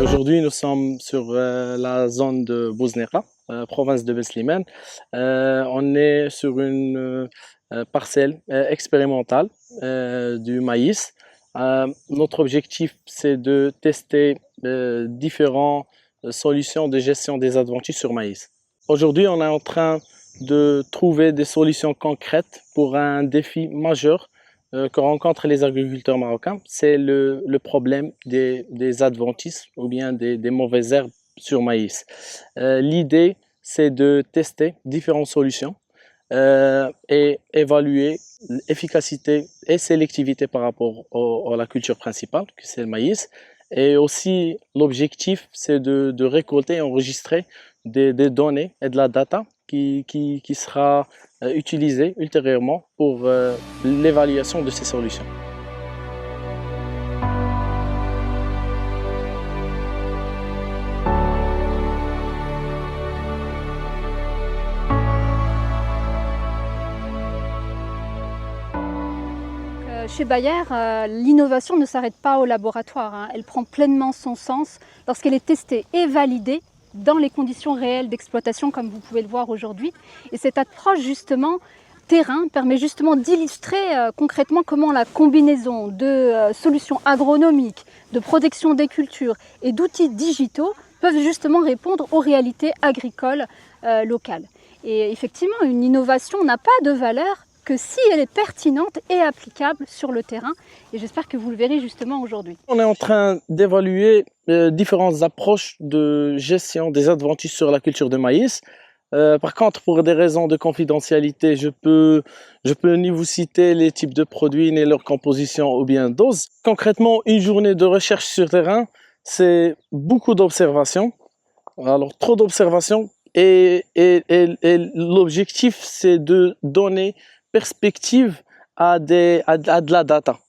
Aujourd'hui, nous sommes sur la zone de Bouznera, province de Beslimane. On est sur une parcelle expérimentale du maïs. Notre objectif, c'est de tester différentes solutions de gestion des adventices sur maïs. Aujourd'hui, on est en train de trouver des solutions concrètes pour un défi majeur que rencontrent les agriculteurs marocains, c'est le problème des adventices ou bien des mauvaises herbes sur maïs. L'idée, c'est de tester différentes solutions et évaluer l'efficacité et sélectivité par rapport à la culture principale, que c'est le maïs. Et aussi, l'objectif, c'est de récolter et enregistrer des données et de la data qui sera utilisée ultérieurement pour l'évaluation de ces solutions. Chez Bayer, l'innovation ne s'arrête pas au laboratoire. Elle prend pleinement son sens lorsqu'elle est testée et validée dans les conditions réelles d'exploitation, comme vous pouvez le voir aujourd'hui. Et cette approche justement terrain permet justement d'illustrer concrètement comment la combinaison de solutions agronomiques, de protection des cultures et d'outils digitaux peuvent justement répondre aux réalités agricoles locales. Et effectivement, une innovation n'a pas de valeur que si elle est pertinente et applicable sur le terrain. Et j'espère que vous le verrez justement aujourd'hui. On est en train d'évaluer différentes approches de gestion des adventices sur la culture de maïs. Par contre, pour des raisons de confidentialité, je peux ni vous citer les types de produits, ni leur composition ou bien dose. Concrètement, une journée de recherche sur terrain, c'est beaucoup d'observations. Alors, trop d'observations et l'objectif, c'est de donner perspective à de la data.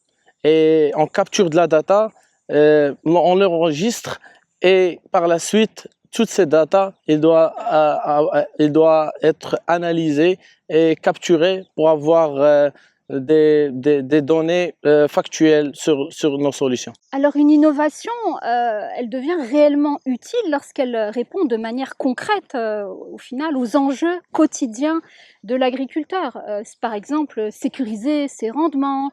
Et on capture de la data, on l'enregistre et par la suite, toute cette data, elle doit être analysée et capturée pour avoir des données factuelles sur nos solutions. Alors une innovation, elle devient réellement utile lorsqu'elle répond de manière concrète au final aux enjeux quotidiens de l'agriculteur. Par exemple, sécuriser ses rendements,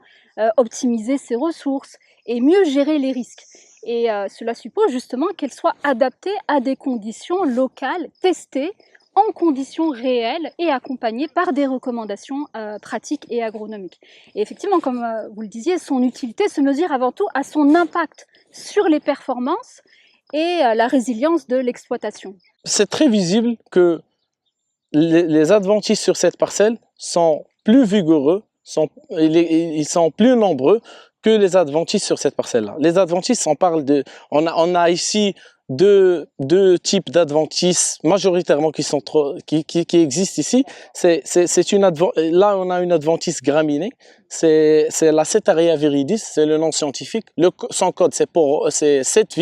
optimiser ses ressources et mieux gérer les risques. Et cela suppose justement qu'elle soit adaptée à des conditions locales, testées en conditions réelles et accompagnées par des recommandations pratiques et agronomiques. Et effectivement, comme vous le disiez, son utilité se mesure avant tout à son impact sur les performances et la résilience de l'exploitation. C'est très visible que les adventices sur cette parcelle sont plus vigoureux, ils sont plus nombreux que les adventices sur cette parcelle-là. Les adventices, on a ici deux types d'adventices majoritairement qui existent ici. Là, on a une adventice graminée. C'est la Setaria viridis, c'est le nom scientifique. Son code, c'est 7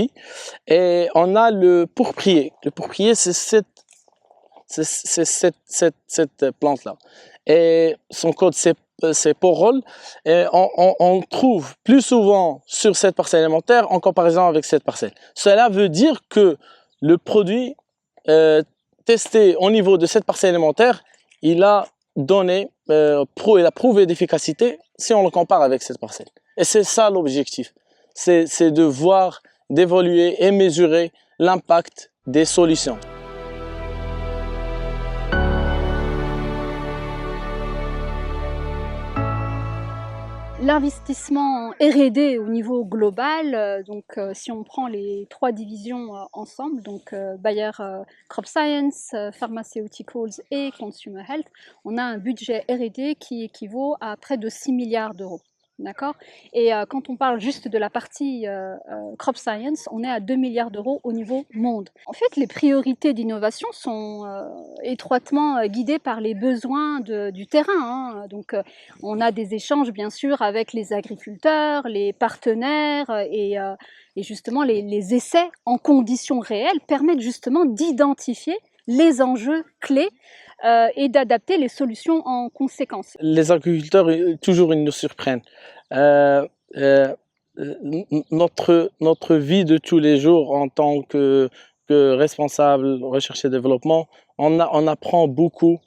Et on a le pourprier. Le pourprier, c'est cette plante-là. Et son code, c'est porol. Et on trouve plus souvent sur cette parcelle alimentaire en comparaison avec cette parcelle. Cela veut dire que le produit testé au niveau de cette parcelle alimentaire, il a prouvé d'efficacité si on le compare avec cette parcelle. Et c'est ça l'objectif. C'est de voir, d'évaluer et mesurer l'impact des solutions. L'investissement R&D au niveau global, si on prend les 3 divisions ensemble, donc Bayer Crop Science, Pharmaceuticals et Consumer Health, on a un budget R&D qui équivaut à près de 6 milliards d'euros. D'accord. Et quand on parle juste de la partie Crop Science, on est à 2 milliards d'euros au niveau monde. En fait, les priorités d'innovation sont étroitement guidées par les besoins du terrain. Donc, on a des échanges, bien sûr, avec les agriculteurs, les partenaires et justement, les essais en conditions réelles permettent justement d'identifier les enjeux clés et d'adapter les solutions en conséquence. Les agriculteurs, toujours, ils nous surprennent. notre vie de tous les jours en tant que responsable recherche et développement, on apprend beaucoup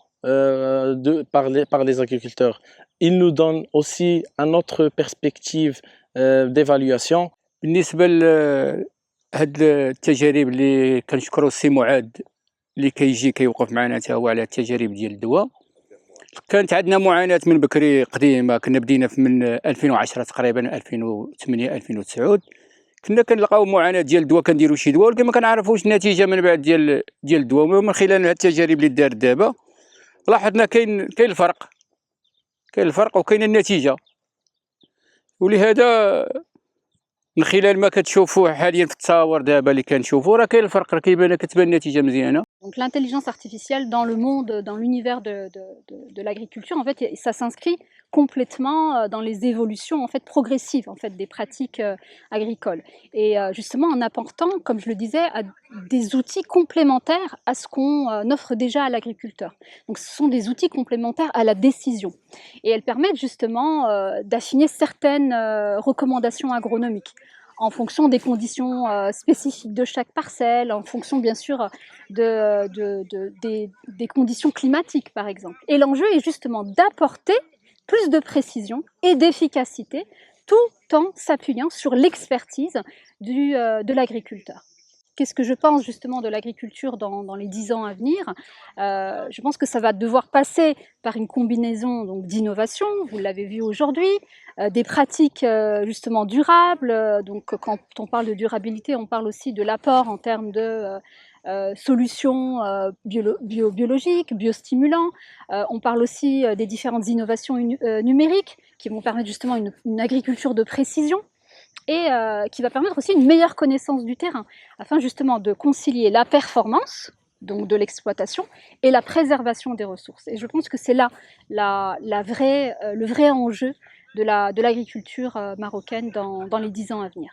par les agriculteurs. Ils nous donnent aussi une autre perspective d'évaluation. بالنسبة لهاد التجارب اللي كنشكرو السي معاد اللي كيجي كيوقف معنا حتى هو على التجارب ديال الدواء. كانت عندنا معاناة من بكري قديمة، كنا بدينا من 2010 تقريبا 2008 2009 كنا كنلقاو معاناة ديال الدواء، كنديرو شي دواء ولكن ما كنعرفوش النتيجة من بعد ديال الدواء. ومن خلال هاد التجارب اللي دارت دابا لاحظنا كاين الفرق وكاين النتيجة، ولهذا من خلال ما كتشوفوه حاليا في التصاور دابا اللي كنشوفوا راه كاين الفرق، راه كتبان النتيجة مزيانة. Donc l'intelligence artificielle dans le monde, dans l'univers de l'agriculture, en fait, ça s'inscrit complètement dans les évolutions en fait progressives en fait des pratiques agricoles. Et justement en apportant, comme je le disais, des outils complémentaires à ce qu'on offre déjà à l'agriculteur. Donc ce sont des outils complémentaires à la décision. Et elles permettent justement d'affiner certaines recommandations agronomiques en fonction des conditions spécifiques de chaque parcelle, en fonction bien sûr des conditions climatiques par exemple. Et l'enjeu est justement d'apporter plus de précision et d'efficacité tout en s'appuyant sur l'expertise de l'agriculteur. Qu'est-ce que je pense justement de l'agriculture dans les 10 ans à venir? Je pense que ça va devoir passer par une combinaison d'innovation, vous l'avez vu aujourd'hui, des pratiques justement durables. Donc quand on parle de durabilité, on parle aussi de l'apport en termes de solutions biologiques, biostimulants. On parle aussi des différentes innovations numériques qui vont permettre justement une agriculture de précision et qui va permettre aussi une meilleure connaissance du terrain afin justement de concilier la performance donc de l'exploitation et la préservation des ressources. Et je pense que c'est là le vrai enjeu de l'agriculture marocaine dans les 10 ans à venir.